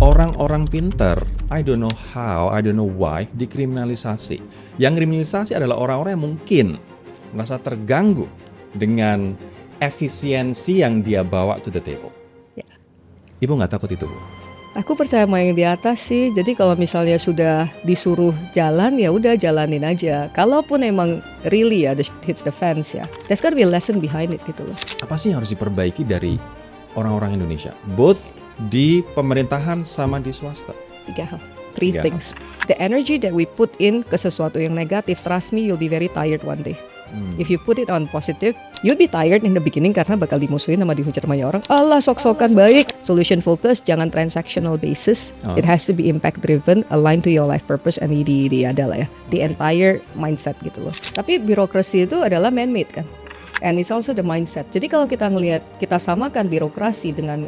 orang-orang pinter, I don't know how, I don't know why, dikriminalisasi. Yang kriminalisasi adalah orang-orang yang mungkin merasa terganggu dengan efisiensi yang dia bawa to the table. Ya. Ibu nggak takut itu, Bu? Aku percaya sama yang di atas sih. Jadi kalau misalnya sudah disuruh jalan, ya udah jalanin aja. Kalaupun emang really ya the shit hits the fans ya, there's gotta be a lesson behind it gitu loh. Apa sih yang harus diperbaiki dari orang-orang Indonesia, both di pemerintahan sama di swasta? 3 hal. Three Tiga things. The energy that we put in ke sesuatu yang negatif, trust me, you'll be very tired one day. If you put it on positive, you'll be tired in the beginning karena bakal dimusuhin sama dihujat banyak orang. Allah sok-sokan baik. Solution focus, jangan transactional basis. It has to be impact driven, aligned to your life purpose and di adalah ya. The entire mindset gitu loh. Tapi birokrasi itu adalah man-made kan. And it's also the mindset. Jadi kalau kita ngelihat, kita samakan birokrasi dengan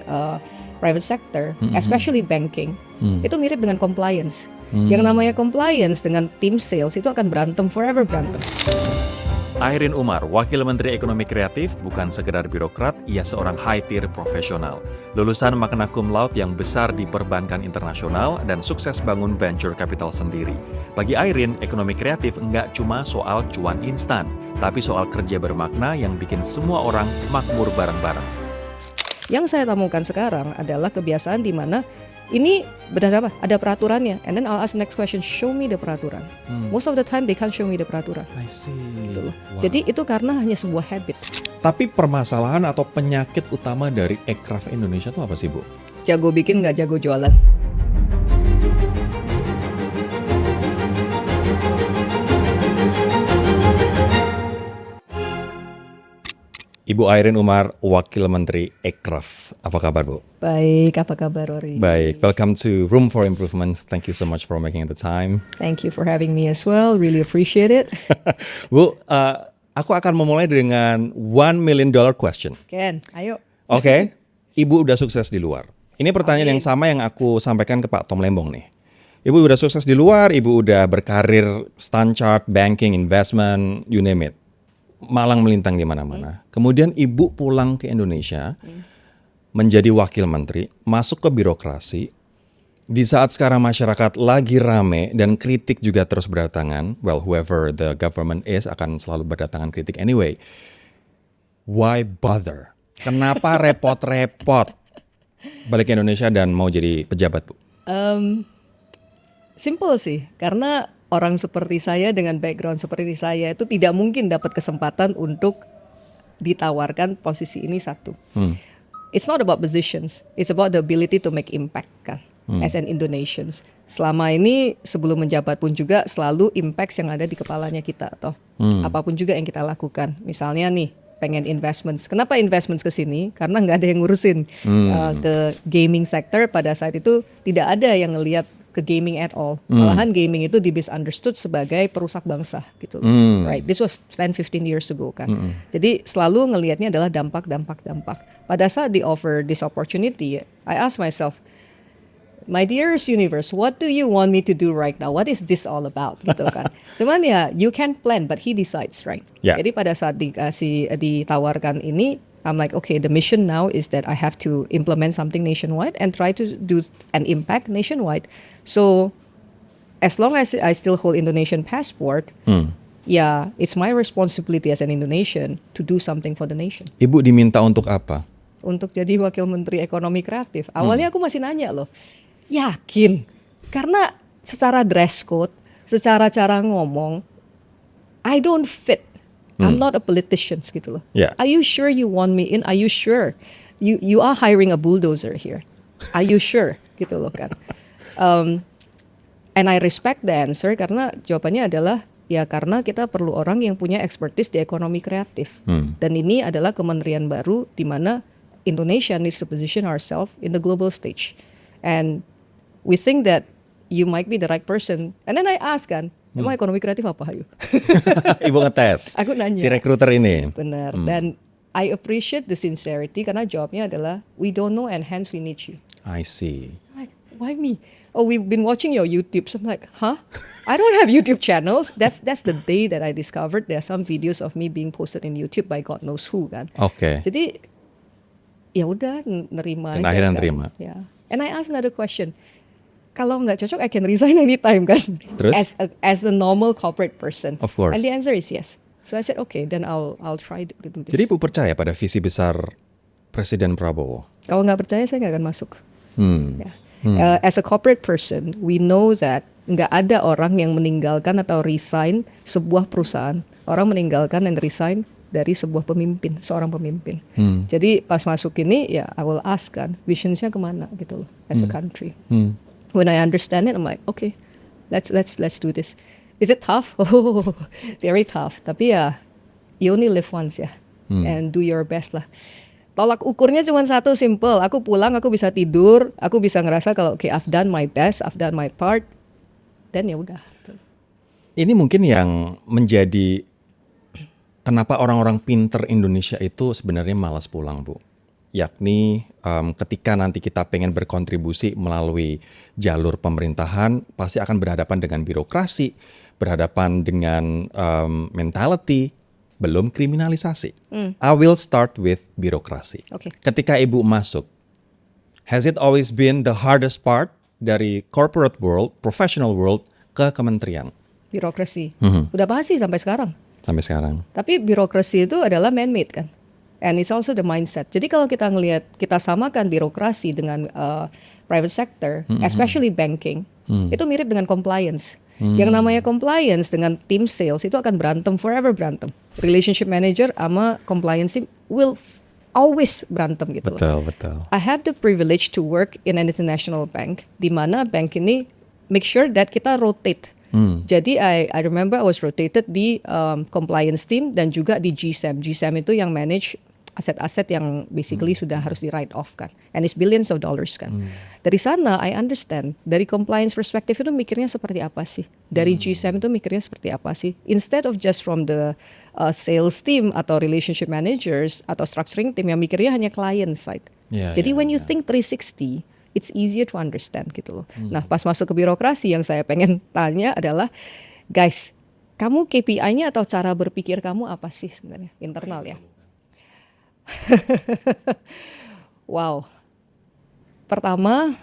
private sector, especially banking, itu mirip dengan compliance. Yang namanya compliance dengan tim sales itu akan berantem, forever berantem. Airin Umar, Wakil Menteri Ekonomi Kreatif, bukan sekedar birokrat, ia seorang high-tier profesional. Lulusan magna cum laude yang besar di perbankan internasional dan sukses bangun venture capital sendiri. Bagi Airin, ekonomi kreatif enggak cuma soal cuan instan, tapi soal kerja bermakna yang bikin semua orang makmur bareng-bareng. Yang saya temukan sekarang adalah kebiasaan di mana ini berdasarkan apa? Ada peraturannya. And then I'll ask the next question, show me the peraturan. Most of the time they can't show me the peraturan. I see. Gitu loh. Wow. Jadi itu karena hanya sebuah habit. Tapi permasalahan atau penyakit utama dari Ekraf Indonesia itu apa sih, Bu? Jago bikin nggak jago jualan. Ibu Airin Umar, Wakil Menteri Ekraf. Apa kabar, Bu? Baik, apa kabar Rory? Baik, welcome to Room for Improvement. Thank you so much for making the time. Thank you for having me as well. Really appreciate it. Bu, aku akan memulai dengan $1 million question. Ken, ayo. Oke, Ibu udah sukses di luar. Ini pertanyaan yang sama yang aku sampaikan ke Pak Tom Lembong nih. Ibu udah sukses di luar, Ibu udah berkarir Stanchart, banking, investment, you name it. Malang melintang di mana-mana. Kemudian Ibu pulang ke Indonesia, menjadi wakil menteri, masuk ke birokrasi. Di saat sekarang masyarakat lagi rame dan kritik juga terus berdatangan, well, whoever the government is akan selalu berdatangan kritik anyway. Why bother? Kenapa repot-repot balik ke Indonesia dan mau jadi pejabat, Bu? Simple sih, karena orang seperti saya dengan background seperti saya itu tidak mungkin dapat kesempatan untuk ditawarkan posisi ini satu. It's not about positions, it's about the ability to make impact kan, as an Indonesians. Selama ini sebelum menjabat pun juga selalu impact yang ada di kepalanya kita atau apapun juga yang kita lakukan. Misalnya nih pengen investments, kenapa investments ke sini? Karena nggak ada yang ngurusin ke gaming sector pada saat itu, tidak ada yang ngelihat ke gaming at all. Malahan gaming itu di-misunderstood sebagai perusak bangsa gitu. Right? This was 10-15 years ago kan. Jadi selalu ngelihatnya adalah dampak. Pada saat di offer this opportunity, I ask myself, my dearest universe, what do you want me to do right now? What is this all about? Gitu kan. Cuman ya, you can plan but he decides, right? Yeah. Jadi pada saat ditawarkan ini, I'm like, okay, the mission now is that I have to implement something nationwide and try to do an impact nationwide. So, as long as I still hold Indonesian passport, yeah, it's my responsibility as an Indonesian to do something for the nation. Ibu diminta untuk apa? Untuk jadi wakil menteri ekonomi kreatif. Awalnya aku masih nanya loh, yakin? Karena secara dress code, secara cara ngomong, I don't fit. I'm not a politician gitu loh. Yeah. Are you sure you want me in? Are you sure? You are hiring a bulldozer here. Are you sure? Gitu loh kan. And I respect the answer karena jawabannya adalah ya karena kita perlu orang yang punya expertise di ekonomi kreatif. Dan ini adalah kementerian baru di mana Indonesia needs to position ourselves in the global stage. And we think that you might be the right person. And then I ask kan, emang ekonomi kreatif apa Hayu? Ibu ngetes. Aku nanya. Si rekruter ini. Benar. Dan I appreciate the sincerity karena jawabnya adalah we don't know and hence we need you. I see. Like, why me? Oh, we've been watching your YouTube. So I'm like, huh? I don't have YouTube channels. That's the day that I discovered there are some videos of me being posted in YouTube by God knows who kan. Oke. Jadi ya udah nerima Dan aja. akhirnya kan. nerima. Ya. And I asked another question. Kalau nggak cocok, I can resign anytime kan? Terus? As a normal corporate person. Of course. And the answer is yes. So I said, okay, then I'll try to do this. Jadi Ibu percaya pada visi besar Presiden Prabowo? Kalau nggak percaya, saya nggak akan masuk. Ya. Hmm. As a corporate person, we know that nggak ada orang yang meninggalkan atau resign sebuah perusahaan. Orang meninggalkan and resign dari sebuah pemimpin, seorang pemimpin. Jadi pas masuk ini, ya I will ask kan, visionsnya kemana gitu loh, as a country. When I understand it, I'm like, okay, let's do this. Is it tough? Oh, very tough. Tapi ya, you only live once ya, and do your best lah. Tolak ukurnya cuma satu, simple. Aku pulang, aku bisa tidur, aku bisa ngerasa kalau okay, I've done my best, I've done my part, dan ya udah. Ini mungkin yang menjadi kenapa orang-orang pinter Indonesia itu sebenarnya malas pulang, Bu. Yakni ketika nanti kita pengen berkontribusi melalui jalur pemerintahan, pasti akan berhadapan dengan birokrasi, berhadapan dengan mentality, belum kriminalisasi. I will start with birokrasi. Okay. Ketika Ibu masuk, has it always been the hardest part dari corporate world, professional world ke kementerian? Birokrasi. Udah pasti sampai sekarang. Sampai sekarang. Tapi birokrasi itu adalah man-made kan. And it's also the mindset. Jadi kalau kita ngelihat, kita samakan birokrasi dengan private sector, especially banking, itu mirip dengan compliance. Yang namanya compliance dengan tim sales itu akan berantem, forever berantem. Relationship manager sama compliance team will always berantem gitu loh. Betul. I have the privilege to work in an international bank, di mana bank ini make sure that kita rotate. Jadi I remember I was rotated di compliance team dan juga di GSAM. GSAM itu yang manage aset-aset yang basically sudah harus di write off kan. And it's billions of dollars kan. Dari sana I understand, dari compliance perspective itu mikirnya seperti apa sih? Dari GSAM itu mikirnya seperti apa sih? Instead of just from the sales team atau relationship managers atau structuring team yang mikirnya hanya client side. Jadi when you think 360, it's easier to understand gitu loh. Nah pas masuk ke birokrasi yang saya pengen tanya adalah, guys, kamu KPI-nya atau cara berpikir kamu apa sih sebenarnya internal ya? Wow. Pertama,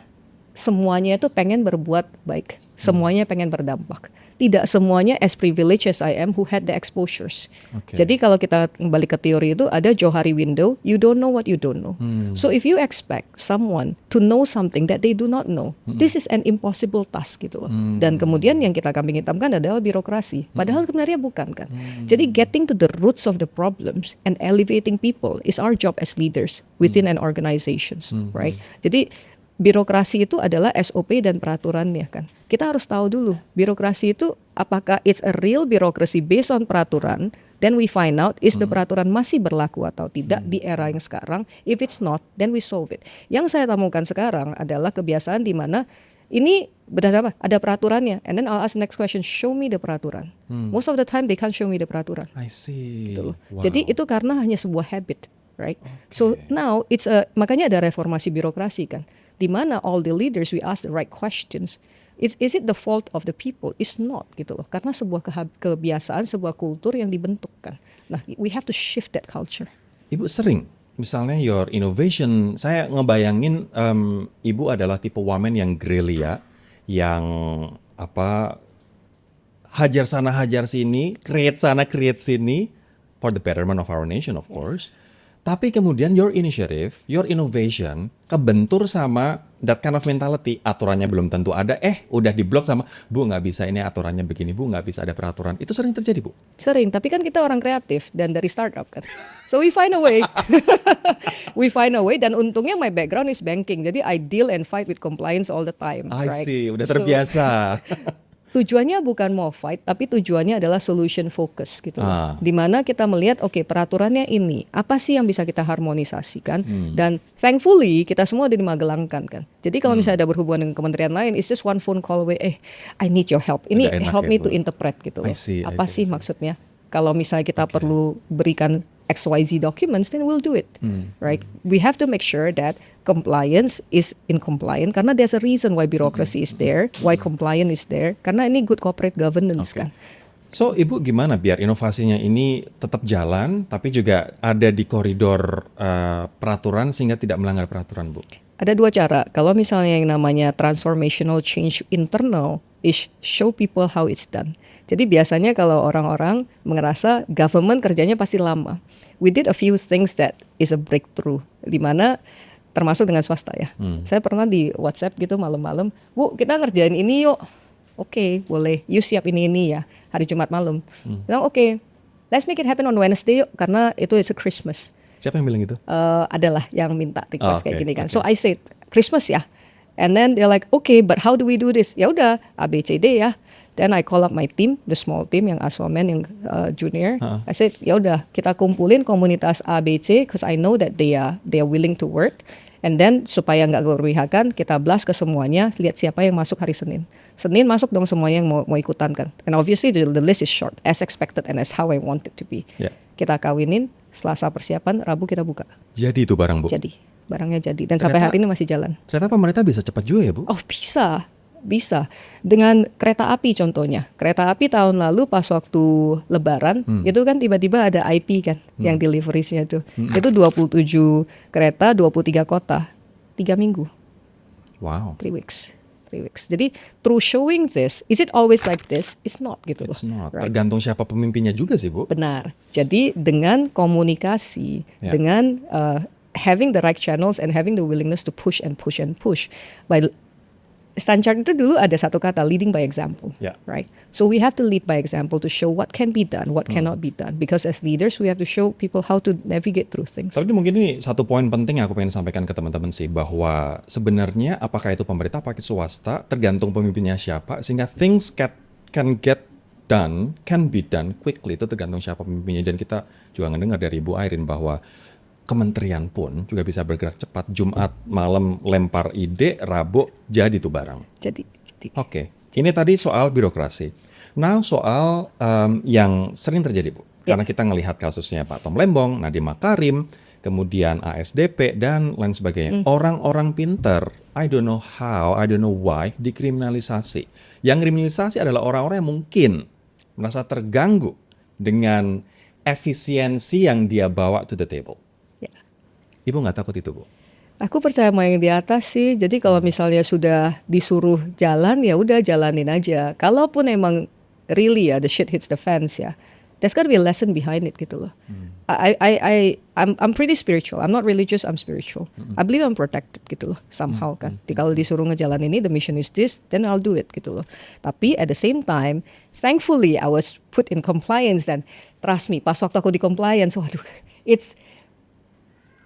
semuanya itu pengen berbuat baik. Semuanya pengen berdampak. Tidak semuanya as privileged as I am who had the exposures. Jadi kalau kita kembali ke teori itu ada Johari window, you don't know what you don't know. So if you expect someone to know something that they do not know, this is an impossible task gitu loh. Dan kemudian yang kita kambing hitamkan adalah birokrasi. Padahal sebenarnya bukan kan. Jadi getting to the roots of the problems and elevating people is our job as leaders within an organizations, right? Jadi birokrasi itu adalah SOP dan peraturannya kan. Kita harus tahu dulu birokrasi itu apakah it's a real bureaucracy based on peraturan. Then we find out is the peraturan masih berlaku atau tidak di era yang sekarang. If it's not, then we solve it. Yang saya temukan sekarang adalah kebiasaan di mana ini berdasarkan ada peraturannya. And then I'll ask the next question, show me the peraturan. Most of the time they can't show me the peraturan. I see. Gitu loh. Wow. Jadi itu karena hanya sebuah habit, right? So now makanya ada reformasi birokrasi kan. Di mana all the leaders we ask the right questions. Is it the fault of the people? It's not gitu loh. Karena sebuah kebiasaan, sebuah kultur yang dibentuk kan. Nah, we have to shift that culture. Ibu sering, misalnya your innovation, saya ngebayangin Ibu adalah tipe woman yang gerilya, yang hajar sana hajar sini, create sana create sini, for the betterment of our nation of course. Tapi kemudian your initiative, your innovation kebentur sama that kind of mentality. Aturannya belum tentu ada, udah diblok sama, Bu nggak bisa ini aturannya begini, Bu nggak bisa ada peraturan. Itu sering terjadi, Bu? Sering, tapi kan kita orang kreatif dan dari startup kan. So we find a way. We find a way dan untungnya my background is banking. Jadi I deal and fight with compliance all the time. I right? see, udah terbiasa. Tujuannya bukan mau fight, tapi tujuannya adalah solution focus gitu. Dimana kita melihat, oke, peraturannya ini, apa sih yang bisa kita harmonisasikan? Dan thankfully kita semua ada di Magelang kan. Jadi kalau misalnya ada berhubungan dengan kementerian lain, it's just one phone call away. I need your help. Ini help me to interpret gitu loh. Apa sih maksudnya? Kalau misalnya kita perlu berikan XYZ documents, then we'll do it, right? We have to make sure that compliance is in compliance karena there's a reason why bureaucracy is there, why compliance is there, karena ini good corporate governance kan. So Ibu gimana biar inovasinya ini tetap jalan, tapi juga ada di koridor peraturan sehingga tidak melanggar peraturan, Bu? Ada dua cara. Kalau misalnya yang namanya transformational change internal is show people how it's done. Jadi biasanya kalau orang-orang merasa government kerjanya pasti lama. We did a few things that is a breakthrough. Di mana termasuk dengan swasta ya. Saya pernah di WhatsApp gitu malam-malam, Bu kita ngerjain ini yuk. Oke, boleh. You siap ini ya. Hari Jumat malam. Bilang oke, let's make it happen on Wednesday yuk. Karena itu it's a Christmas. Siapa yang bilang gitu? Adalah yang minta request kayak Okay, gini kan. okay. So I said Christmas ya. And then they're like, okay, but how do we do this? Ya udah, A B C D ya. Then I call up my team, the small team yang Aswamen, yang junior. I said, ya udah, kita kumpulin komunitas A B C, because I know that they are willing to work. And then supaya nggak berpihakan, kita blast ke semuanya, lihat siapa yang masuk hari Senin. Senin masuk dong semuanya yang mau ikutan kan. And obviously the list is short, as expected and as how I want it to be. Yeah. Kita kawinin, Selasa persiapan, Rabu kita buka. Jadi itu barang, Bu. Jadi, barangnya jadi. Dan sampai hari ini masih jalan. Ternyata pemerintah bisa cepat juga ya, Bu? Oh bisa. Dengan kereta api contohnya. Kereta api tahun lalu pas waktu Lebaran, itu kan tiba-tiba ada IP kan, yang deliveries-nya tuh. Itu 27 kereta, 23 kota. 3 minggu, Wow. 3 weeks. Jadi through showing this, is it always like this? It's not gitu loh. It's not. Right? Tergantung siapa pemimpinnya juga sih, Bu. Benar. Jadi dengan komunikasi, Ya. dengan having the right channels and having the willingness to push and push and push. By Stanchart itu dulu ada satu kata, leading by example, Ya. right? So we have to lead by example to show what can be done, what cannot be done. Because as leaders, we have to show people how to navigate through things. Tapi mungkin ini satu poin penting yang aku pengen sampaikan ke teman-teman sih, bahwa sebenarnya apakah itu pemerintah, apakah itu swasta, tergantung pemimpinnya siapa, sehingga things can get done, can be done quickly, itu tergantung siapa pemimpinnya. Dan kita juga mendengar dari Ibu Airin bahwa kementerian pun juga bisa bergerak cepat. Jumat malam lempar ide, Rabu jadi tuh barang. Jadi Oke, ini tadi soal birokrasi. Now soal yang sering terjadi, Bu. Karena kita ngelihat kasusnya Pak Tom Lembong, Nadiem Makarim, kemudian ASDP, dan lain sebagainya. Orang-orang pinter, I don't know how, I don't know why, dikriminalisasi. Yang kriminalisasi adalah orang-orang yang mungkin merasa terganggu dengan efisiensi yang dia bawa to the table. ya. Ibu nggak takut itu, Bu? Aku percaya sama yang di atas sih. Jadi kalau misalnya sudah disuruh jalan, ya udah jalanin aja. Kalaupun emang really ya the shit hits the fans ya, there's gotta be a lesson behind it gitu loh. I'm pretty spiritual. I'm not religious. I'm spiritual. I believe I'm protected gitu loh somehow kan. Kalau disuruh ngejalan ini, the mission is this, then I'll do it gitu loh. Tapi at the same time, thankfully I was put in compliance, dan trust me, pas waktu aku di compliance, waduh, it's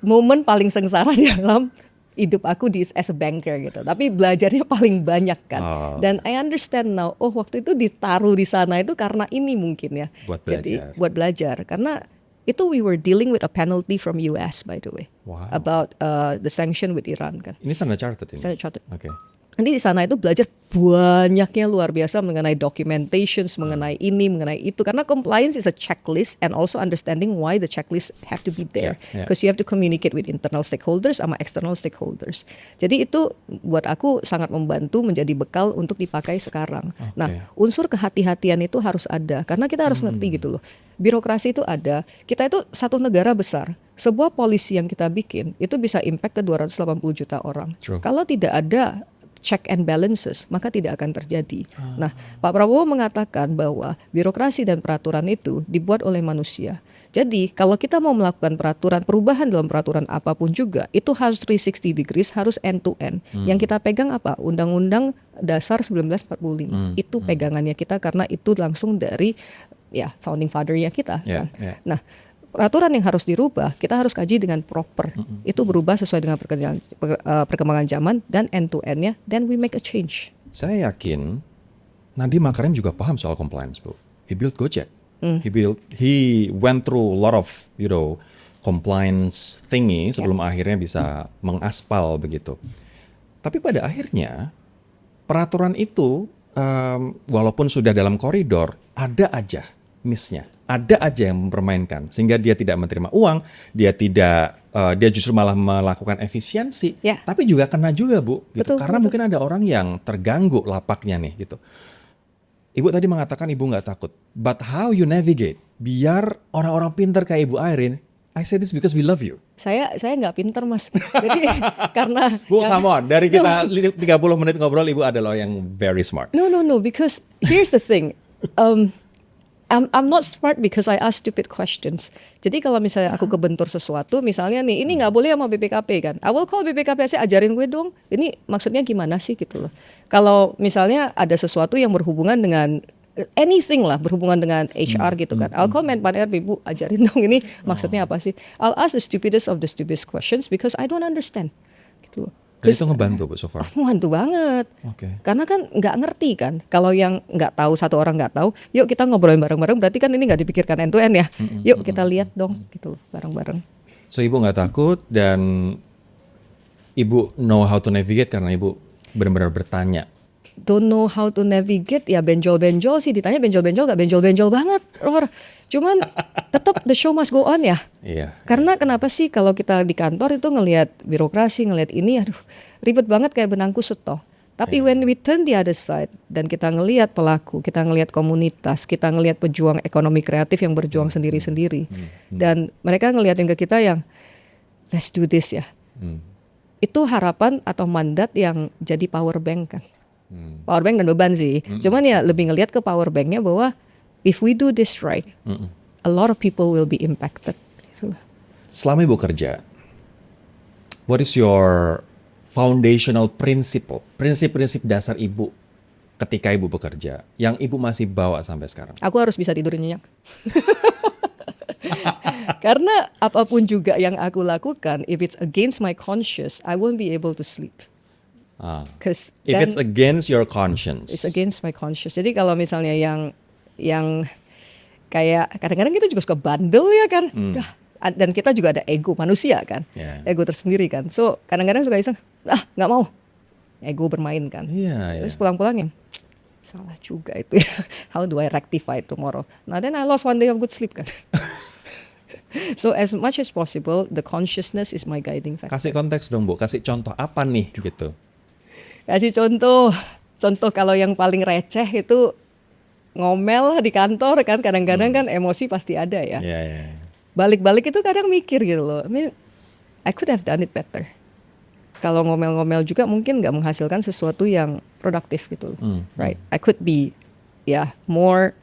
momen paling sengsara dalam hidup aku as a banker gitu. Tapi belajarnya paling banyak kan. Oh. Dan I understand now, oh waktu itu ditaruh di sana itu karena ini mungkin ya. Buat Jadi belajar. buat belajar. Karena itu we were dealing with a penalty from US by the way. Wow. About the sanction with Iran kan. Ini Standard Chartered ini? Standard Chartered. Oke. Nanti di sana itu belajar banyaknya luar biasa mengenai documentations, mengenai ini, mengenai itu. Karena compliance is a checklist, and also understanding why the checklist have to be there. Yeah. Because you have to communicate with internal stakeholders sama external stakeholders. Jadi itu buat aku sangat membantu menjadi bekal untuk dipakai sekarang. Okay. Nah, unsur kehati-hatian itu harus ada. Karena kita harus ngerti gitu loh. Birokrasi itu ada. Kita itu satu negara besar. Sebuah polisi yang kita bikin itu bisa impact ke 280 juta orang. True. Kalau tidak ada check and balances, maka tidak akan terjadi. Nah, Pak Prabowo mengatakan bahwa birokrasi dan peraturan itu dibuat oleh manusia. Jadi, kalau kita mau melakukan perubahan dalam peraturan apapun juga, itu harus 360 degrees, harus end to end. Yang kita pegang apa? Undang-Undang Dasar 1945. Itu pegangannya kita, karena itu langsung dari founding father-nya kita kan. Yeah. Nah, peraturan yang harus dirubah, kita harus kaji dengan proper. Itu berubah sesuai dengan perkembangan zaman dan end to end-nya, then we make a change. Saya yakin Nadiem Makarim juga paham soal compliance, Bu. He built Gojek. He went through a lot of, compliance thingy sebelum akhirnya bisa mengaspal begitu. Tapi pada akhirnya peraturan itu walaupun sudah dalam koridor, ada aja miss-nya. Ada aja yang mempermainkan sehingga dia tidak menerima uang, dia justru malah melakukan efisiensi, Ya. tapi juga kena juga, Bu, gitu. Betul, Karena betul. mungkin ada orang yang terganggu lapaknya nih gitu. Ibu tadi mengatakan ibu nggak takut, but how you navigate biar orang-orang pintar kayak Ibu Airin I say this because we love you. Saya nggak pinter mas. Jadi karena Bu, come on. Dari kita 30 menit ngobrol, Ibu adalah yang very smart. No, because here's the thing. I'm not smart because I ask stupid questions. Jadi kalau misalnya aku kebentur sesuatu, misalnya nih, ini nggak boleh sama BPKP kan. I will call BPKP, saya ajarin gue dong. Ini maksudnya gimana sih gitu loh. Kalau misalnya ada sesuatu yang berhubungan dengan anything lah, berhubungan dengan HR gitu kan. I'll call Menpan RB, Bu, ajarin dong ini maksudnya apa sih. I'll ask the stupidest of the stupidest questions because I don't understand. Gitu loh. Dan itu ngebantu Bu so far. Membantu banget. Oke. Karena kan nggak ngerti kan. Kalau yang nggak tahu, satu orang nggak tahu, yuk kita ngobrolin bareng-bareng. Berarti kan ini nggak dipikirkan end to end ya. Yuk kita lihat dong, gitu loh, bareng-bareng. So Ibu nggak takut dan Ibu know how to navigate karena Ibu benar-benar bertanya. Don't know how to navigate, ya benjol-benjol sih. Ditanya benjol-benjol nggak benjol-benjol banget. Cuman tetap the show must go on ya. Iya. Karena kenapa sih kalau kita di kantor itu ngelihat birokrasi, ngelihat ini, aduh ribet banget kayak benang kusut toh. Tapi when we turn the other side dan kita ngelihat pelaku, kita ngelihat komunitas, kita ngelihat pejuang ekonomi kreatif yang berjuang sendiri-sendiri, dan mereka ngeliatin ke kita yang let's do this ya. Itu harapan atau mandat yang jadi power bank kan. Power bank dan beban sih. Cuman ya lebih ngelihat ke power banknya bahwa if we do this right, a lot of people will be impacted. Gitu. Selama Ibu kerja, what is your foundational principle, prinsip-prinsip dasar Ibu ketika Ibu bekerja yang Ibu masih bawa sampai sekarang? Aku harus bisa tidur nyenyak. Karena apapun juga yang aku lakukan, if it's against my conscience, I won't be able to sleep. If it's against your conscience. It's against my conscience. Jadi kalau misalnya yang kayak kadang-kadang kita juga suka bandel ya kan. Dan kita juga ada ego manusia kan. Ego tersendiri kan. So kadang-kadang suka iseng, nggak mau. Ego bermain kan. Terus pulang-pulang yang salah juga itu ya. How do I rectify tomorrow? Nah then I lost one day of good sleep kan. So as much as possible, the consciousness is my guiding factor. Kasih konteks dong Bu, kasih contoh apa nih gitu. Kasih contoh kalau yang paling receh itu ngomel di kantor kan, kadang-kadang kan emosi pasti ada ya. Balik-balik itu kadang mikir gitu loh, I could have done it better. Kalau ngomel-ngomel juga mungkin nggak menghasilkan sesuatu yang produktif gitu loh, right? I could be more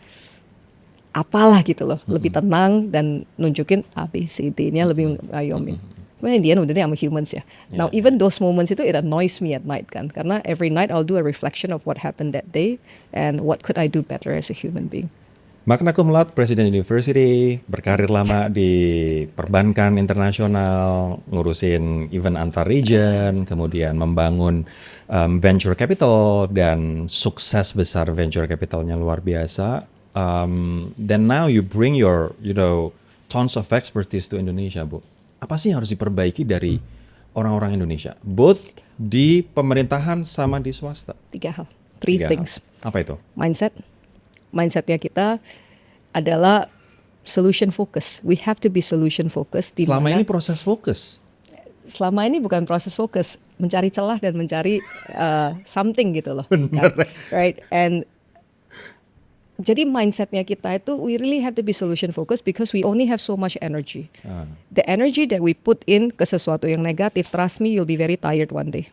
apalah gitu loh, lebih tenang dan nunjukin ABCD-nya lebih ngayomin. Well, in the end of the day, I'm a human ya. Now, even those moments itu, it annoys me at night kan. Karena every night I'll do a reflection of what happened that day and what could I do better as a human being. Magna Cum Laude, Presiden University, berkarir lama di perbankan internasional, ngurusin event antar region, kemudian membangun venture capital dan sukses besar venture capitalnya luar biasa. Then now you bring your, tons of expertise to Indonesia, Bu. Apa sih yang harus diperbaiki dari orang-orang Indonesia, both di pemerintahan sama di swasta? 3 hal, three things. Apa itu? Mindsetnya kita adalah solution focus. We have to be solution focus. Selama ini proses fokus. Selama ini bukan proses fokus, mencari celah dan mencari something gitu loh. Bener. Right, and jadi mindsetnya kita itu we really have to be solution focused because we only have so much energy. The energy that we put in ke sesuatu yang negatif, trust me, you'll be very tired one day.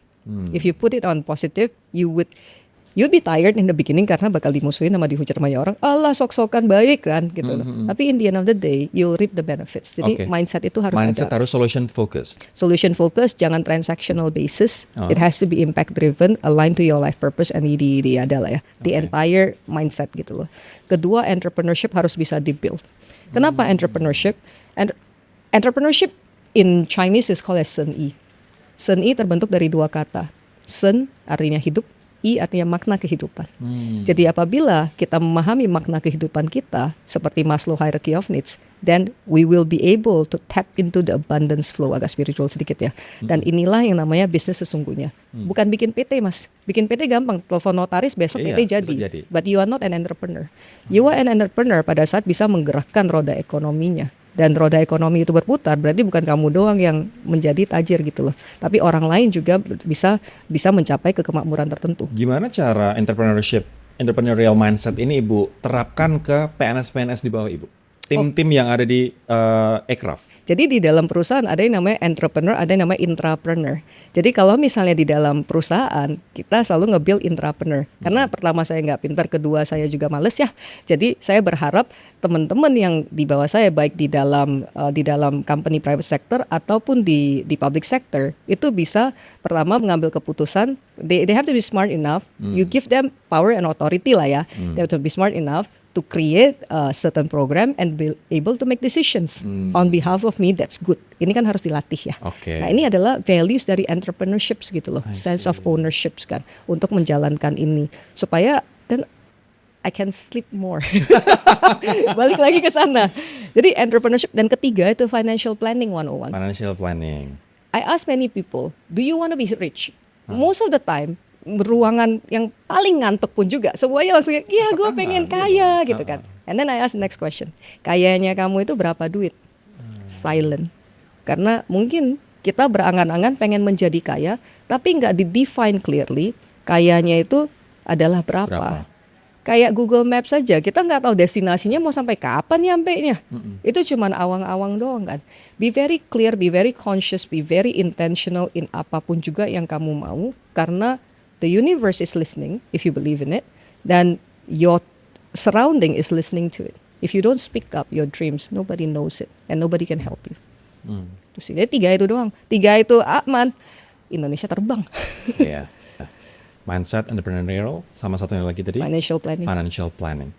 If you put it on positive, you'd be tired in the beginning karena bakal dimusuhin sama dihujat sama orang. Allah sok-sokan baik kan gitu loh. Tapi in the end of the day, you'll reap the benefits. Jadi mindset itu harus mindset ada. harus solution focused. Solution focused, jangan transactional basis. It has to be impact driven, aligned to your life purpose and ini adalah ya. The entire mindset gitu loh. Kedua, entrepreneurship harus bisa dibuild. Kenapa entrepreneurship? And entrepreneurship in Chinese is called as Sen Yi. Sen Yi terbentuk dari 2 kata. Sen artinya hidup, I artinya makna kehidupan. Jadi apabila kita memahami makna kehidupan kita seperti Maslow hierarchy of needs, then we will be able to tap into the abundance flow, agak spiritual sedikit ya. Dan inilah yang namanya bisnis sesungguhnya. Bukan bikin PT mas. Bikin PT gampang, telepon notaris besok PT jadi. But you are not an entrepreneur. You are an entrepreneur pada saat bisa menggerakkan roda ekonominya. Dan roda ekonomi itu berputar, berarti bukan kamu doang yang menjadi tajir gitu loh. Tapi orang lain juga bisa mencapai kemakmuran tertentu. Gimana cara entrepreneurial mindset ini Ibu terapkan ke PNS-PNS di bawah Ibu? tim-tim yang ada di Aircraft? Jadi di dalam perusahaan ada yang namanya entrepreneur, ada yang namanya intrapreneur. Jadi kalau misalnya di dalam perusahaan kita selalu nge-build intrapreneur. Karena pertama saya nggak pintar, kedua saya juga males ya. Jadi saya berharap teman-teman yang di bawah saya baik di dalam company private sector ataupun di public sector itu bisa pertama mengambil keputusan. They have to be smart enough. You give them power and authority lah ya. They have to be smart enough to create a certain program and be able to make decisions on behalf of me. That's good. Ini kan harus dilatih ya. Oke. Nah ini adalah values dari entrepreneurship gitu loh, sense of ownership kan, untuk menjalankan ini supaya dan I can sleep more. Balik lagi ke sana. Jadi entrepreneurship, dan ketiga itu financial planning 101. Financial planning. I ask many people, do you want to be rich? Most of the time, ruangan yang paling ngantuk pun juga semuanya langsung, iya gue pengen kaya gitu kan. And then I ask the next question, kayanya kamu itu berapa duit? Silent. Karena mungkin kita berangan-angan pengen menjadi kaya, tapi nggak di-define clearly kayanya itu adalah berapa. Kayak Google Maps saja, kita nggak tahu destinasinya mau sampai kapan nyampenya. Itu cuman awang-awang doang kan. Be very clear, be very conscious, be very intentional in apapun juga yang kamu mau, karena the universe is listening if you believe in it, dan your surrounding is listening to it. If you don't speak up your dreams, nobody knows it and nobody can help you. Terus ini 3 itu doang. 3 itu aman. Indonesia terbang. Iya. Mindset, entrepreneurial, sama satunya lagi tadi? Financial planning. Financial planning.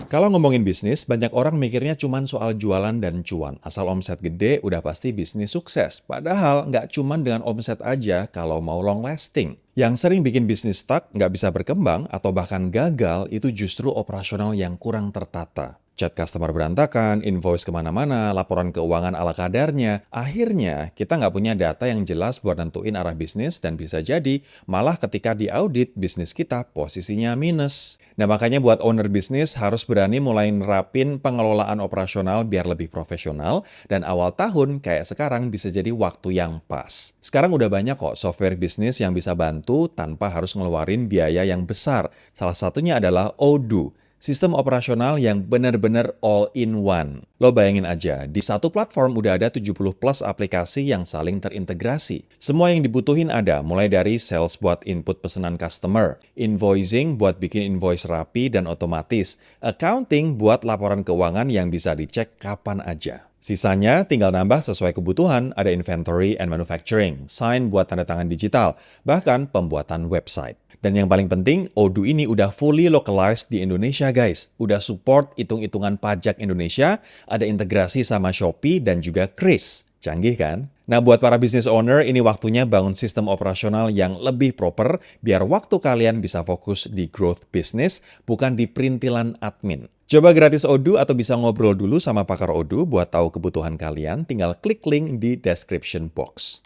Kalau ngomongin bisnis, banyak orang mikirnya cuman soal jualan dan cuan. Asal omset gede, udah pasti bisnis sukses. Padahal nggak cuman dengan omset aja kalau mau long lasting. Yang sering bikin bisnis stuck, nggak bisa berkembang, atau bahkan gagal, itu justru operasional yang kurang tertata. Chat customer berantakan, invoice kemana-mana, laporan keuangan ala kadarnya. Akhirnya, kita nggak punya data yang jelas buat nentuin arah bisnis, dan bisa jadi malah ketika diaudit, bisnis kita posisinya minus. Nah, makanya buat owner bisnis harus berani mulai nerapin pengelolaan operasional biar lebih profesional, dan awal tahun kayak sekarang bisa jadi waktu yang pas. Sekarang udah banyak kok software bisnis yang bisa bantu tanpa harus ngeluarin biaya yang besar. Salah satunya adalah Odoo. Sistem operasional yang benar-benar all-in-one. Lo bayangin aja, di satu platform udah ada 70 plus aplikasi yang saling terintegrasi. Semua yang dibutuhin ada, mulai dari sales buat input pesanan customer, invoicing buat bikin invoice rapi dan otomatis, accounting buat laporan keuangan yang bisa dicek kapan aja. Sisanya tinggal nambah sesuai kebutuhan, ada inventory and manufacturing, sign buat tanda tangan digital, bahkan pembuatan website. Dan yang paling penting, Odoo ini udah fully localized di Indonesia guys. Udah support hitung-hitungan pajak Indonesia, ada integrasi sama Shopee dan juga Kris. Canggih kan? Nah, buat para business owner, ini waktunya bangun sistem operasional yang lebih proper, biar waktu kalian bisa fokus di growth business, bukan di perintilan admin. Coba gratis Odoo atau bisa ngobrol dulu sama pakar Odoo buat tahu kebutuhan kalian, tinggal klik link di description box.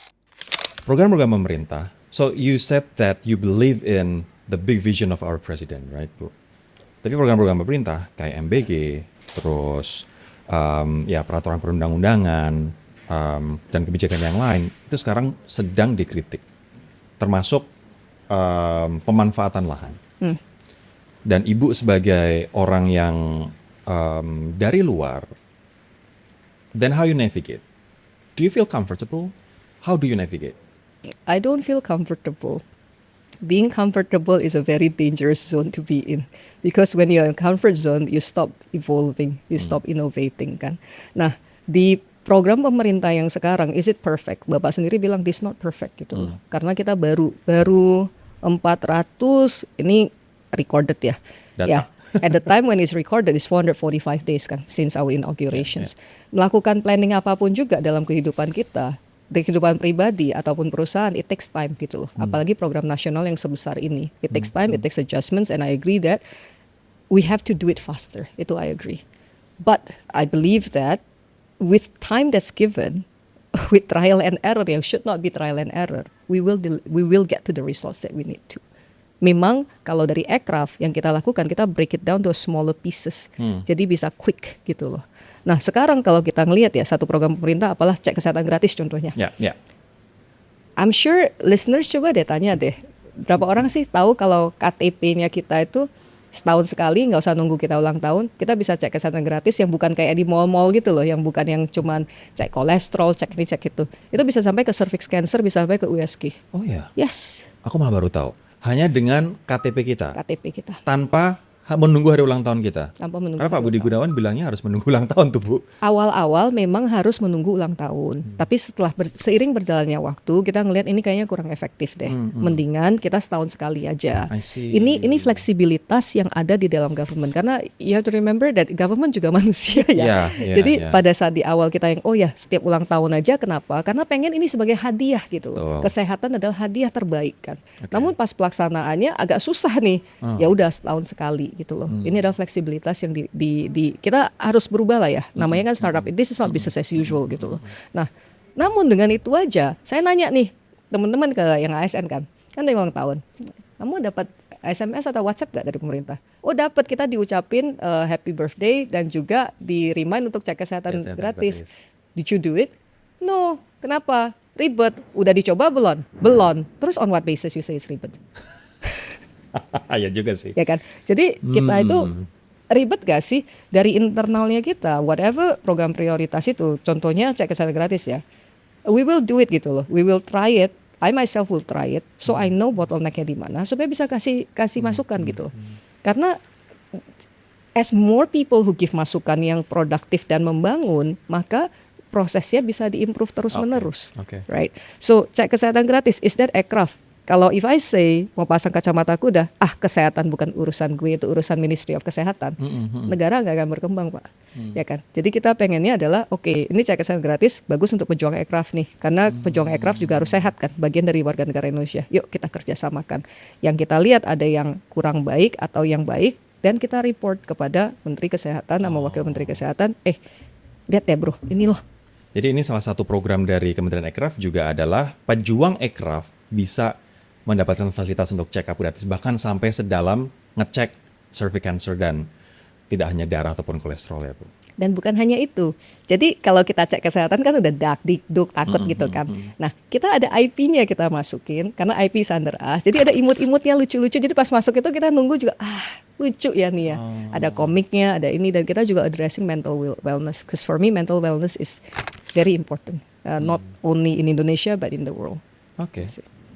Program-program pemerintah. So you said that you believe in the big vision of our president, right, Bu? Tapi program-program pemerintah kayak MBG, terus ya peraturan perundang-undangan, dan kebijakan yang lain itu sekarang sedang dikritik, termasuk pemanfaatan lahan. Dan Ibu sebagai orang yang dari luar, then how you navigate? Do you feel comfortable? How do you navigate? I don't feel comfortable. Being comfortable is a very dangerous zone to be in, because when you're in comfort zone, you stop evolving, you stop innovating kan. Nah, di program pemerintah yang sekarang, is it perfect? Bapak sendiri bilang this not perfect gitu loh. Karena kita baru 400 ini recorded ya. Data. Ya. At the time when it's recorded is 445 days kan since our inaugurations. Melakukan planning apapun juga dalam kehidupan kita, di kehidupan pribadi ataupun perusahaan, it takes time gitu loh. Apalagi program nasional yang sebesar ini. It takes time, it takes adjustments, and I agree that we have to do it faster. Itu I agree. But I believe that with time that's given, with trial and error yang should not be trial and error, we will get to the results that we need to. Memang kalau dari Aircraft yang kita lakukan, kita break it down to smaller pieces. Jadi bisa quick gitu loh. Nah sekarang kalau kita ngelihat ya, satu program pemerintah apalah cek kesehatan gratis contohnya. I'm sure listeners coba deh tanya deh, berapa orang sih tahu kalau KTP-nya kita itu setahun sekali, nggak usah nunggu kita ulang tahun, kita bisa cek kesehatan gratis yang bukan kayak di mall-mall gitu loh, yang bukan yang cuman cek kolesterol, cek ini, cek itu. Itu bisa sampai ke cervix cancer, bisa sampai ke USG. Oh ya, Yes, aku malah baru tahu. Hanya dengan KTP kita, KTP kita. tanpa menunggu hari ulang tahun kita. Tanpa menunggu Karena Pak hari Budi ulang Gunawan bilangnya harus menunggu ulang tahun tuh Bu. Awal-awal memang harus menunggu ulang tahun, tapi setelah seiring berjalannya waktu kita ngelihat ini kayaknya kurang efektif deh. Mendingan kita setahun sekali aja. I see. Ini fleksibilitas yang ada di dalam government, karena you have to remember that government juga manusia ya. Jadi pada saat di awal kita yang setiap ulang tahun aja, kenapa? Karena pengen ini sebagai hadiah gitu loh. Kesehatan adalah hadiah terbaik kan. Namun pas pelaksanaannya agak susah nih. Ya udah setahun sekali gitu loh. Ini adalah fleksibilitas yang di kita harus berubah lah ya. Namanya kan startup, this is not business as usual gitu loh. Nah, namun dengan itu aja, saya nanya nih teman-teman ke yang ASN kan ada ulang tahun. Kamu dapat SMS atau WhatsApp gak dari pemerintah? Oh dapat, kita diucapin happy birthday dan juga di remind untuk cek kesehatan gratis. Did you do it? No. Kenapa? Ribet. Udah dicoba belum? Belum. Terus on what basis you say it's ribet? Ya juga sih. Ya kan. Jadi kita itu ribet gak sih dari internalnya kita, whatever program prioritas itu, contohnya cek kesehatan gratis ya, we will do it gitu loh, we will try it, I myself will try it, so I know bottlenecknya di mana, supaya bisa kasih masukan gitu. Karena as more people who give masukan yang produktif dan membangun, maka prosesnya bisa diimprove terus menerus, right? So cek kesehatan gratis, is that aircraft? Kalau if I say mau pasang kacamata kuda, kesehatan bukan urusan gue, itu urusan Ministry of Kesehatan. Negara nggak akan berkembang Pak, ya kan. Jadi kita pengennya adalah ini cek kesehatan gratis, bagus untuk pejuang aircraft nih, karena pejuang aircraft juga harus sehat kan, bagian dari warga negara Indonesia. Yuk kita kerjasamakan. Yang kita lihat ada yang kurang baik atau yang baik, dan kita report kepada Menteri Kesehatan sama Wakil Menteri Kesehatan. Lihat ya bro, ini loh. Jadi ini salah satu program dari Kementerian Aircraft juga adalah pejuang aircraft bisa mendapatkan fasilitas untuk check up gratis, bahkan sampai sedalam ngecek cervix cancer dan tidak hanya darah ataupun kolesterol ya Bu. Dan bukan hanya itu. Jadi kalau kita cek kesehatan kan udah dik-duk takut gitu kan. Nah kita ada IP-nya kita masukin, karena IP is under us. Jadi ada imut-imutnya lucu-lucu. Jadi pas masuk itu kita nunggu juga lucu ya nih ya. Ada komiknya, ada ini, dan kita juga addressing mental wellness. Because for me mental wellness is very important. Not only in Indonesia but in the world. Oke.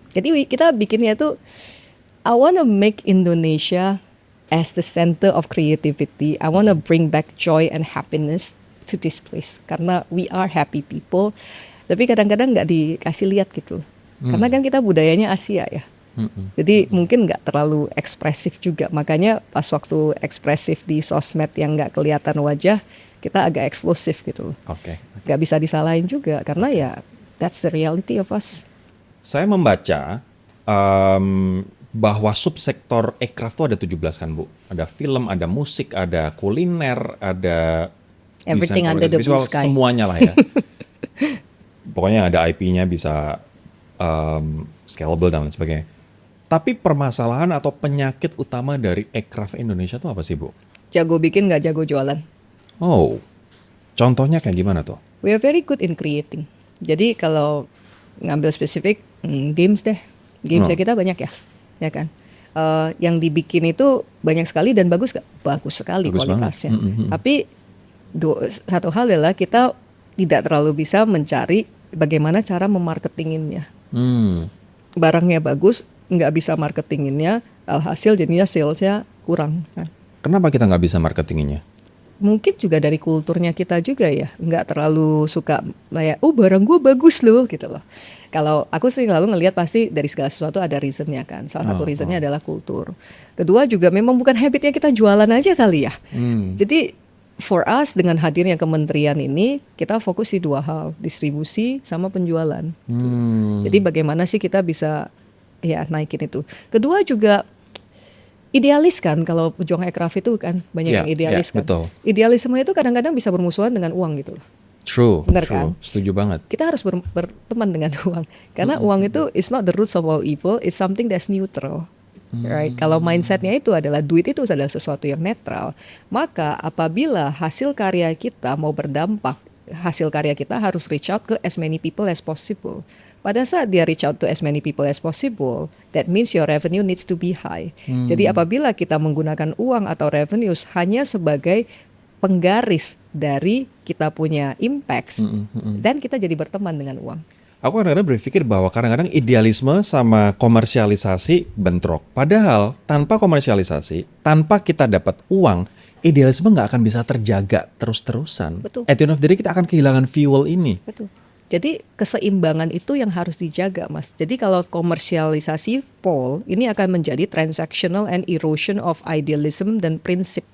Jadi kita bikinnya tuh, I wanna make Indonesia as the center of creativity. I wanna bring back joy and happiness to this place. Karena we are happy people. Tapi kadang-kadang nggak dikasih lihat gitu. Karena kan kita budayanya Asia ya. Jadi mungkin nggak terlalu ekspresif juga. Makanya pas waktu ekspresif di sosmed yang nggak kelihatan wajah, kita agak eksplosif gitu loh. Nggak bisa disalahin juga. Karena ya that's the reality of us. Saya membaca bahwa subsektor aircraft itu ada 17 kan Bu. Ada film, ada musik, ada kuliner, ada everything desain, under the visual, blue sky. semuanya lah ya. Pokoknya ada IP-nya, bisa scalable dan lain sebagainya. Tapi permasalahan atau penyakit utama dari aircraft Indonesia itu apa sih Bu? Jago bikin nggak jago jualan. Oh, contohnya kayak gimana tuh? We are very good in creating. Jadi kalau ngambil spesifik, games deh. Gamesnya kita banyak ya kan. Yang dibikin itu banyak sekali dan bagus sekali Bagus kualitasnya. Tapi satu hal adalah kita tidak terlalu bisa mencari bagaimana cara memarketinginnya. Barangnya bagus, nggak bisa marketinginnya, alhasil jadinya salesnya kurang. Kenapa kita nggak bisa marketinginnya? Mungkin juga dari kulturnya kita juga ya, nggak terlalu suka kayak barang gue bagus loh gitu loh. Kalau aku sih selalu ngelihat pasti dari segala sesuatu ada reasonnya kan. Salah satu reasonnya adalah kultur. Kedua juga memang bukan habitnya kita jualan aja kali ya. Jadi for us dengan hadirnya kementerian ini, kita fokus di dua hal, distribusi sama penjualan. Jadi bagaimana sih kita bisa naikin itu. Kedua juga idealis kan, kalau pejuang aircraft itu kan banyak yang idealis kan. Betul. Idealisme itu kadang-kadang bisa bermusuhan dengan uang gitu. True, benar true. kan? Setuju banget. Kita harus berteman dengan uang, karena uang itu is not the roots of all evil, it's something that's neutral. Right? Kalau mindsetnya itu adalah duit itu adalah sesuatu yang netral, maka apabila hasil karya kita mau berdampak, hasil karya kita harus reach out ke as many people as possible. pada saat dia reach out to as many people as possible, that means your revenue needs to be high. Jadi apabila kita menggunakan uang atau revenues hanya sebagai penggaris dari kita punya impacts, dan kita jadi berteman dengan uang. Aku kadang-kadang berpikir bahwa kadang-kadang idealisme sama komersialisasi bentrok. Padahal tanpa komersialisasi, tanpa kita dapat uang, idealisme nggak akan bisa terjaga terus-terusan. Betul. At the end of the day kita akan kehilangan fuel ini. Betul. Jadi keseimbangan itu yang harus dijaga, Mas. Jadi kalau komersialisasi Paul, ini akan menjadi transactional and erosion of idealism dan prinsip.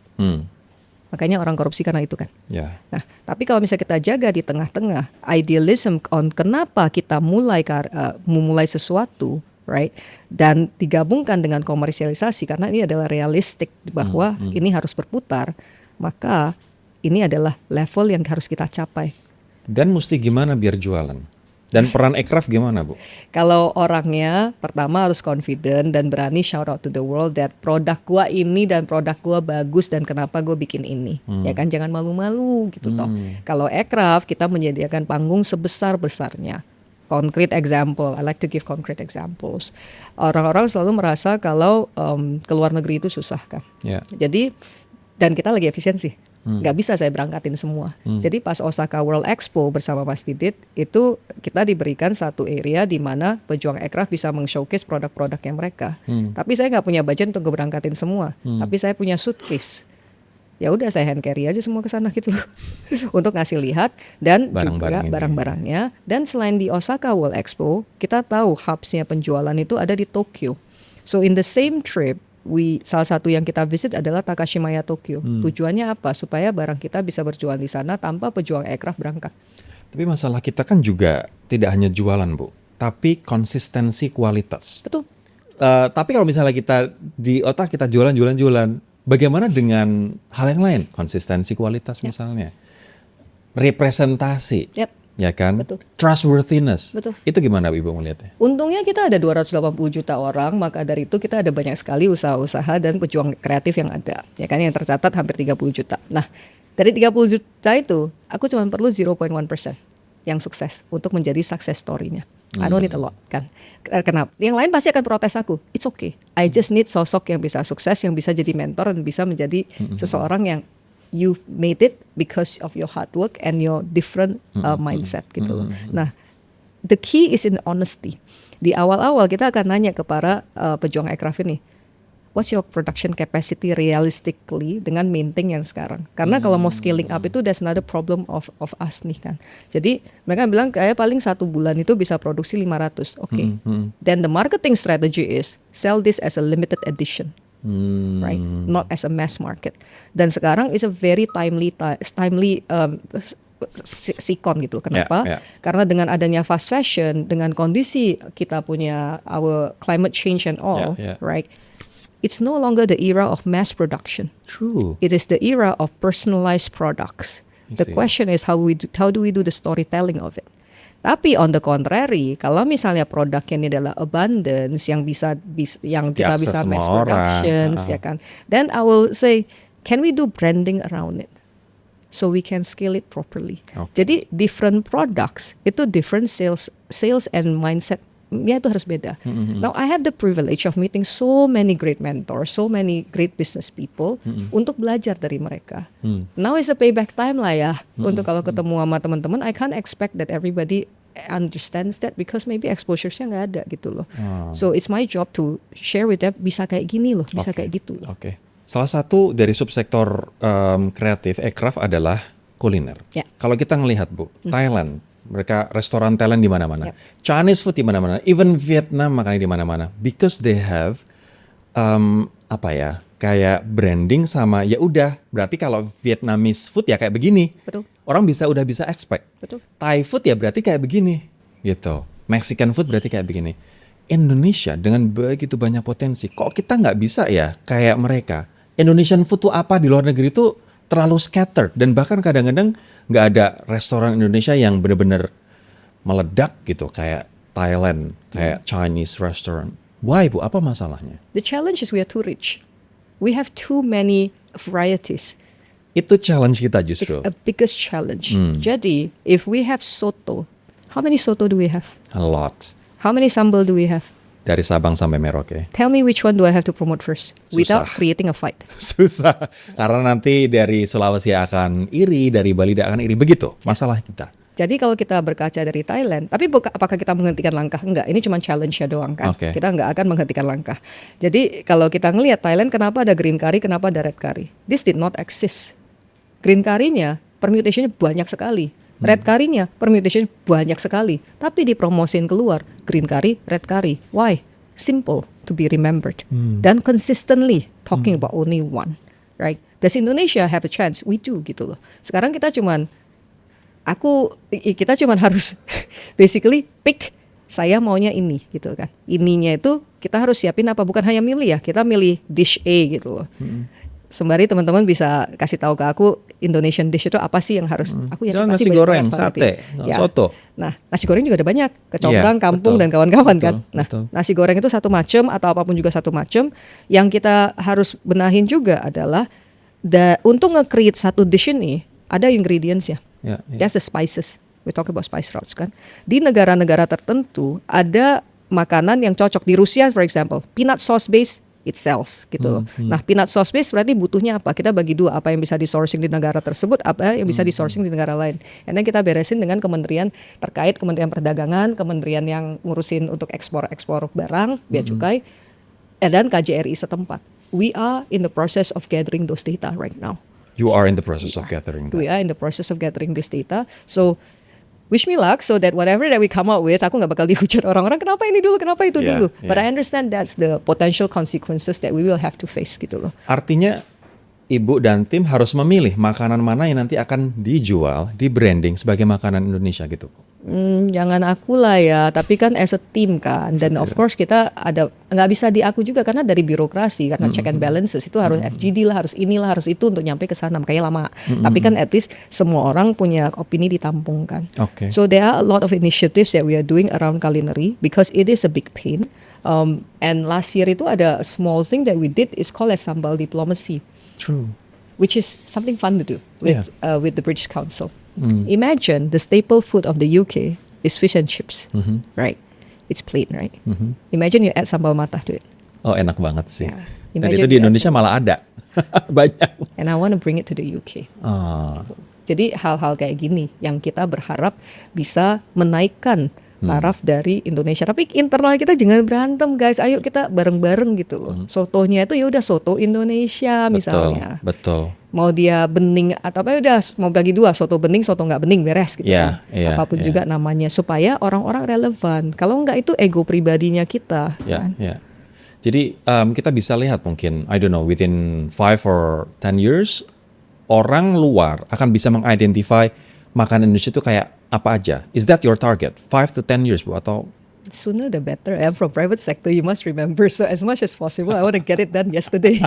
Makanya orang korupsi karena itu kan. Ya. Nah, tapi kalau misalnya kita jaga di tengah-tengah idealism on kenapa kita memulai sesuatu, right? Dan digabungkan dengan komersialisasi karena ini adalah realistik bahwa ini harus berputar, maka ini adalah level yang harus kita capai. Dan mesti gimana biar jualan? Dan peran Ekraf gimana, Bu? Kalau orangnya pertama harus confident dan berani shout out to the world that produk gua ini dan produk gua bagus dan kenapa gua bikin ini. Ya kan, jangan malu-malu gitu toh. Kalau Ekraf kita menyediakan panggung sebesar-besarnya. Concrete example, I like to give concrete examples. Orang-orang selalu merasa kalau ke luar negeri itu susah kan. Ya. Jadi dan kita lagi efisiensi. Nggak bisa saya berangkatin semua. Jadi pas Osaka World Expo bersama Mas Didit itu kita diberikan satu area di mana pejuang Ekraf bisa meng-showcase produk-produknya mereka. Tapi saya nggak punya budget untuk berangkatin semua. Tapi saya punya suitcase. Ya udah saya hand carry aja semua ke sana gitu loh. Untuk ngasih lihat dan juga barang-barangnya. Dan selain di Osaka World Expo, kita tahu hubsnya penjualan itu ada di Tokyo. So in the same trip, salah satu yang kita visit adalah Takashimaya Tokyo. Tujuannya apa? Supaya barang kita bisa berjualan di sana tanpa pejuang Ekraf berangkat. Tapi masalah kita kan juga tidak hanya jualan, Bu, tapi konsistensi kualitas. Betul. Tapi kalau misalnya kita di otak kita jualan, bagaimana dengan hal yang lain? Konsistensi kualitas misalnya, representasi. Ya kan? Betul. Trustworthiness. Betul. Itu gimana Ibu melihatnya? Untungnya kita ada 280 juta orang, maka dari itu kita ada banyak sekali usaha-usaha dan pejuang kreatif yang ada. Ya kan, yang tercatat hampir 30 juta. Nah, dari 30 juta itu, aku cuma perlu 0.1% yang sukses untuk menjadi success story-nya. I don't need a lot kan. Kenapa? Yang lain pasti akan protes aku. It's okay. I just need sosok yang bisa sukses, yang bisa jadi mentor dan bisa menjadi seseorang yang you've made it because of your hard work and your different mindset gitu loh. Nah, the key is in honesty. Di awal-awal kita akan nanya kepada pejuang Ekraf ini, what's your production capacity realistically dengan maintain yang sekarang? Karena kalau mau scaling up itu that's another problem of us nih kan. Jadi mereka bilang kayak paling 1 bulan itu bisa produksi 500. Okay. Then the marketing strategy is sell this as a limited edition. Right, not as a mass market. Dan sekarang is a very timely sikon gitu. Kenapa? Karena dengan adanya fast fashion, dengan kondisi kita punya our climate change and all, right? It's no longer the era of mass production. True. It is the era of personalized products. The question is how do we do the storytelling of it? Tapi on the contrary, kalau misalnya produknya ini adalah abundance yang kita bisa mass production, ya kan? Then I will say, can we do branding around it so we can scale it properly? Okay. Jadi different products itu different sales and mindset. Ya itu harus beda. Now I have the privilege of meeting so many great mentors, so many great business people untuk belajar dari mereka. Now is a payback time lah ya. Untuk kalau ketemu sama teman-teman, I can't expect that everybody understands that because maybe exposure-nya nggak ada gitu loh. So it's my job to share with them bisa kayak gini loh, bisa kayak gitu loh. Oke. Salah satu dari subsektor kreatif Ekraf adalah kuliner. Kalau kita ngelihat Bu, Thailand, mereka restoran Thailand di mana-mana, Chinese food di mana-mana, even Vietnam makannya di mana-mana, because they have kayak branding sama ya udah berarti kalau Vietnamese food ya kayak begini. Betul. Orang udah bisa expect. Betul. Thai food ya berarti kayak begini gitu. Mexican food berarti kayak begini. Indonesia dengan begitu banyak potensi, kok kita nggak bisa ya kayak mereka? Indonesian food tuh apa di luar negeri itu terlalu scattered dan bahkan kadang-kadang nggak ada restoran Indonesia yang benar-benar meledak gitu kayak Thailand, kayak Chinese restaurant. Why Bu? Apa masalahnya? The challenge is we are too rich. We have too many varieties. Itu challenge kita justru. It's a biggest challenge. Jadi, if we have soto, How many soto do we have? A lot. How many sambal do we have? Dari Sabang sampai Merauke. Tell me which one do I have to promote first without Susah. creating a fight. Susah. Karena nanti dari Sulawesi akan iri, dari Bali akan iri. Begitu masalah kita. Jadi kalau kita berkaca dari Thailand, tapi apakah kita menghentikan langkah? Enggak, ini cuma challenge-nya doang kan. Oke. Kita enggak akan menghentikan langkah. Jadi kalau kita ngelihat Thailand, kenapa ada green curry, kenapa ada red curry? This did not exist. Green curry-nya permutation-nya banyak sekali. Red curry-nya permutation banyak sekali. Tapi dipromosin keluar, green curry, red curry. Why? Simple to be remembered. Dan consistently talking about only one. Right? Does Indonesia have a chance? We do gitu loh. Sekarang kita cuman harus basically pick, saya maunya ini gitu kan. Ininya itu kita harus siapin apa, bukan hanya milih ya, kita milih dish A gitu loh. Sembari teman-teman bisa kasih tahu ke aku Indonesian dish itu apa sih yang harus aku yakin Jangan pasti nasi banyak goreng, banget sate, ya. soto. Nah, nasi goreng juga ada banyak, kecombrang, Iya, kampung betul, dan kawan-kawan kan. betul, Nah, betul. nasi goreng itu satu macam atau apapun juga satu macam. Yang kita harus benahin juga adalah untuk nge-create satu dish ini ada ingredients ya. Ya, ya. That's the spices. We talk about spice routes kan. Di negara-negara tertentu ada makanan yang cocok. Di Rusia for example, peanut sauce base it sells gitu loh. Nah, peanut sauce base berarti butuhnya apa? Kita bagi dua, apa yang bisa di-sourcing di negara tersebut, apa yang bisa di-sourcing di negara lain. And then kita beresin dengan kementerian terkait, Kementerian Perdagangan, kementerian yang ngurusin untuk ekspor barang, bea cukai, dan KJRI setempat. We are in the process of gathering those data right now. You are in the process of gathering that. We are in the process of gathering this data. So wish me luck so that whatever that we come up with, aku nggak bakal dihujat orang-orang kenapa ini dulu, kenapa itu Yeah, dulu. But yeah. I understand that's the potential consequences that we will have to face gitu loh. Artinya Ibu dan tim harus memilih makanan mana yang nanti akan dijual, di branding sebagai makanan Indonesia gitu. Jangan aku lah ya, tapi kan as a team kan. Dan of course kita ada, nggak bisa di aku juga karena dari birokrasi, karena check and balances itu harus FGD lah, harus inilah, harus itu untuk nyampe ke sana, makanya lama. Tapi kan at least semua orang punya opini ditampungkan. Oke. So there are a lot of initiatives that we are doing around culinary because it is a big pain. And last year itu ada a small thing that we did, is called as sambal diplomacy, True. which is something fun to do with the British Council. Imagine the staple food of the UK is fish and chips, right? It's plain, right? Imagine you add sambal matah to it. Oh, enak banget sih. Yeah. Dan Imagine itu di you add Indonesia malah ada. Banyak. And I want to bring it to the UK. Ah, Jadi hal-hal kayak gini yang kita berharap bisa menaikkan taraf dari Indonesia. Tapi internal kita jangan berantem guys. Ayo kita bareng-bareng gitu loh. Sotonya itu ya udah soto Indonesia misalnya. Betul. Mau dia bening atau apa, udah mau bagi dua, soto bening, soto nggak bening, beres gitu Iya, kan. iya, Apapun iya. juga namanya, supaya orang-orang relevan. Kalau nggak itu ego pribadinya kita. Ya, Kan? ya. Jadi kita bisa lihat mungkin, I don't know, within 5 or 10 years, orang luar akan bisa mengidentify makanan Indonesia itu kayak apa aja. Is that your target? 5 to 10 years, Bu? Atau Sooner the better. I'm from private sector, you must remember. So as much as possible, I want to get it done yesterday.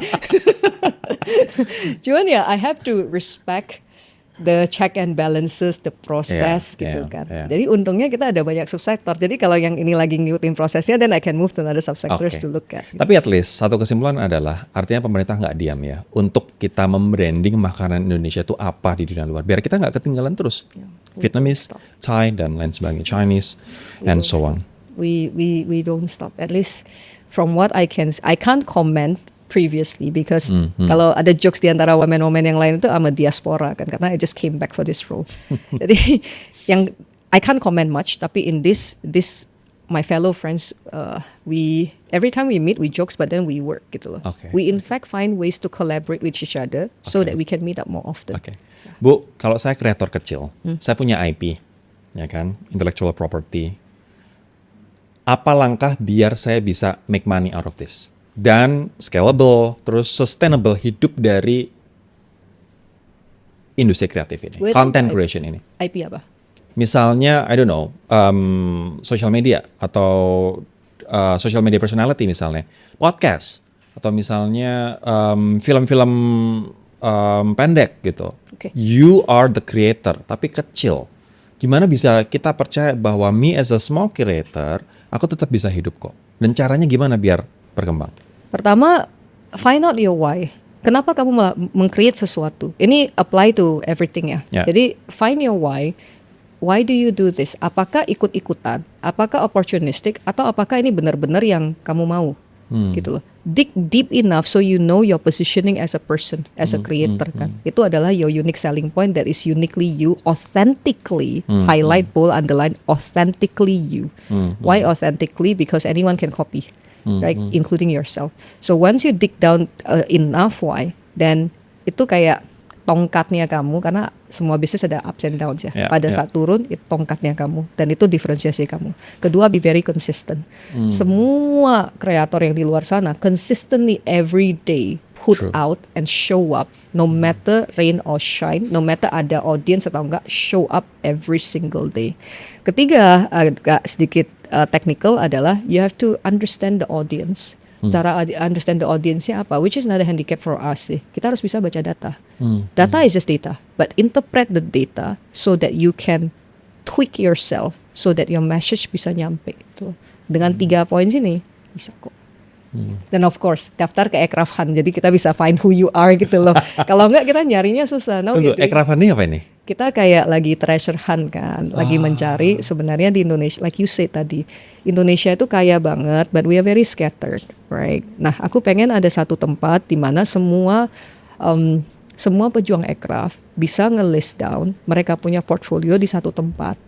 Cuman ya, I have to respect the check and balances, the process Yeah, gitu yeah, kan. yeah. Jadi untungnya kita ada banyak subsektor. Jadi kalau yang ini lagi ngikutin prosesnya, then I can move to another subsectors Oke. to look at. Tapi at least satu kesimpulan adalah artinya pemerintah nggak diam ya untuk kita membranding makanan Indonesia itu apa di dunia luar biar kita nggak ketinggalan terus. Vietnamese, Thai dan lain sebagainya, Chinese and so on. We don't stop. At least from what I can't comment previously because kalau ada jokes di antara women-women yang lain itu I'm a diaspora kan, karena I just came back for this role. Jadi yang I can't comment much, tapi in this my fellow friends, we every time we meet we jokes, but then we work gitu loh. Okay. We in fact find ways to collaborate with each other so that we can meet up more often. Oke, Bu, kalau saya kreator kecil, saya punya IP, ya kan, intellectual property. Apa langkah biar saya bisa make money out of this dan scalable, terus sustainable hidup dari industri kreatif ini, Wait, content IP. creation ini. IP apa? Misalnya, I don't know, social media atau social media personality misalnya, podcast atau misalnya film-film pendek gitu. Oke. You are the creator, tapi kecil. Gimana bisa kita percaya bahwa me as a small creator, aku tetap bisa hidup kok. Dan caranya gimana biar berkembang? Pertama, find out your why. Kenapa kamu meng-create sesuatu? Ini apply to everything ya. Yeah. Jadi find your why. why do you do this? Apakah ikut-ikutan? Apakah opportunistic? Atau apakah ini benar-benar yang kamu mau? Gitu loh. Dig deep enough so you know your positioning as a person, as a creator kan. Itu adalah your unique selling point that is uniquely you, authentically. Highlight, bold, underline, authentically you. Why authentically? Because anyone can copy, right? Including yourself. So once you dig down enough why, then itu kayak tongkatnya kamu, karena semua bisnis ada ups and downs ya. Pada saat turun itu tongkatnya kamu, dan itu diferensiasi kamu. Kedua, be very consistent. Semua kreator yang di luar sana consistently every day put out and show up, no matter rain or shine, no matter ada audience atau enggak, show up every single day. Ketiga, agak sedikit technical adalah you have to understand the audience. Cara understand the audience-nya apa, which is another handicap for us sih. Kita harus bisa baca data. Data is just data, but interpret the data so that you can tweak yourself so that your message bisa nyampe. Gitu. Dengan 3 poin sini bisa kok. Dan of course daftar ke Ekrafhan, jadi kita bisa find who you are gitu loh. Kalau enggak kita nyarinya susah. Tunggu, Ekrafhan ini apa ini? Kita kayak lagi treasure hunt kan, lagi mencari sebenarnya di Indonesia, like you said tadi, Indonesia itu kaya banget, but we are very scattered, right? Nah, aku pengen ada satu tempat di mana semua pejuang aircraft bisa nge-list down mereka punya portfolio di satu tempat.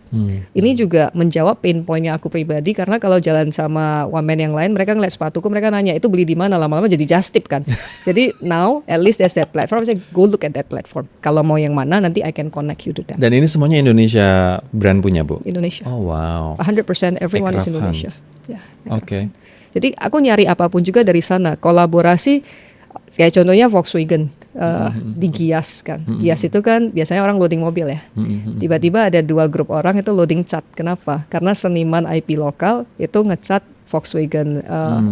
Ini juga menjawab pain point-nya aku pribadi, karena kalau jalan sama women yang lain, mereka ngeliat sepatuku, mereka nanya itu beli di mana, lama-lama jadi just tip kan. Jadi now at least there's that platform, saya go look at that platform. Kalau mau yang mana nanti I can connect you to them. Dan ini semuanya Indonesia brand punya, Bu? Indonesia. Oh wow. 100% everyone is Aircraft Indonesia. Hunt. Ya, Oke. Jadi aku nyari apapun juga dari sana. Kolaborasi, kayak contohnya Volkswagen di Gias kan. Gias itu kan biasanya orang loading mobil ya. Tiba-tiba ada 2 grup orang itu loading cat. Kenapa? Karena seniman IP lokal itu ngecat Volkswagen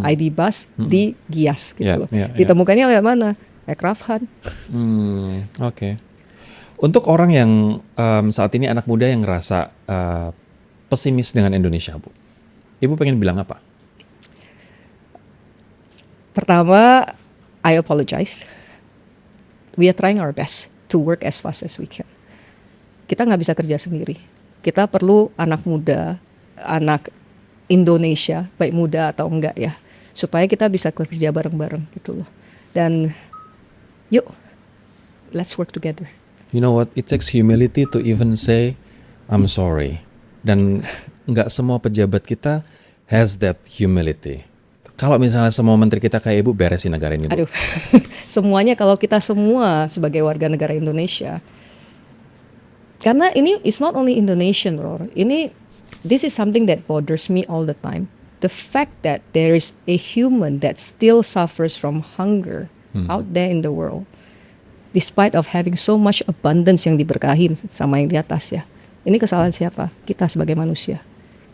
ID bus di Gias gitu loh. Ditemukannya lewat mana? Ekrafhan. Oke. Untuk orang yang saat ini anak muda yang ngerasa pesimis dengan Indonesia, Bu, Ibu pengen bilang apa? Pertama, I apologize. We are trying our best to work as fast as we can. Kita nggak bisa kerja sendiri. Kita perlu anak muda, anak Indonesia, baik muda atau enggak ya, supaya kita bisa kerja bareng-bareng gitu loh. Dan yuk, let's work together. You know what? It takes humility to even say I'm sorry. Dan nggak semua pejabat kita has that humility. Kalau misalnya semua menteri kita kayak Ibu, beresin negara ini, Bu. Aduh, semuanya kalau kita semua sebagai warga negara Indonesia, karena ini it's not only Indonesian, Ror. This is something that bothers me all the time. The fact that there is a human that still suffers from hunger out there in the world, despite of having so much abundance yang diberkahin sama yang di atas ya. Ini kesalahan siapa? Kita sebagai manusia.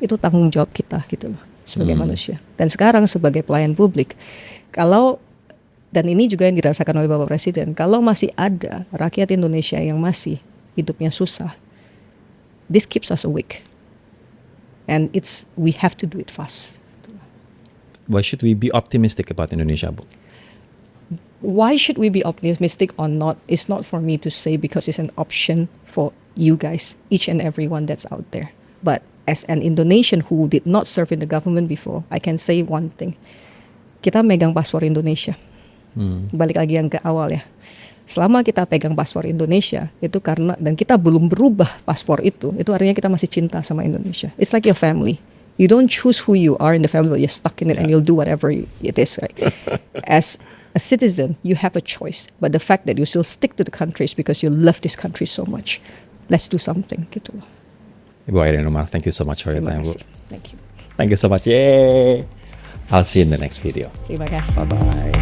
Itu tanggung jawab kita gitu loh, sebagai manusia. Dan sekarang sebagai pelayan publik, dan ini juga yang dirasakan oleh Bapak Presiden, kalau masih ada rakyat Indonesia yang masih hidupnya susah, this keeps us awake. And we have to do it fast. Why should we be optimistic about Indonesia, Bu? Why should we be optimistic or not is not for me to say, because it's an option for you guys, each and everyone that's out there. But as an Indonesian who did not serve in the government before, I can say one thing. Kita megang paspor Indonesia. Balik lagi yang ke awal ya. Selama kita pegang paspor Indonesia, itu karena, dan kita belum berubah paspor itu artinya kita masih cinta sama Indonesia. It's like your family. You don't choose who you are in the family, you're stuck in it and you'll do whatever it is, right? As a citizen, you have a choice. But the fact that you still stick to the country is because you love this country so much. Let's do something, gitu loh. Ibu Ayrin Umar, thank you so much for your time, Bu. Thank you. Thank you so much. Yay! I'll see you in the next video. Terima kasih. Bye-bye.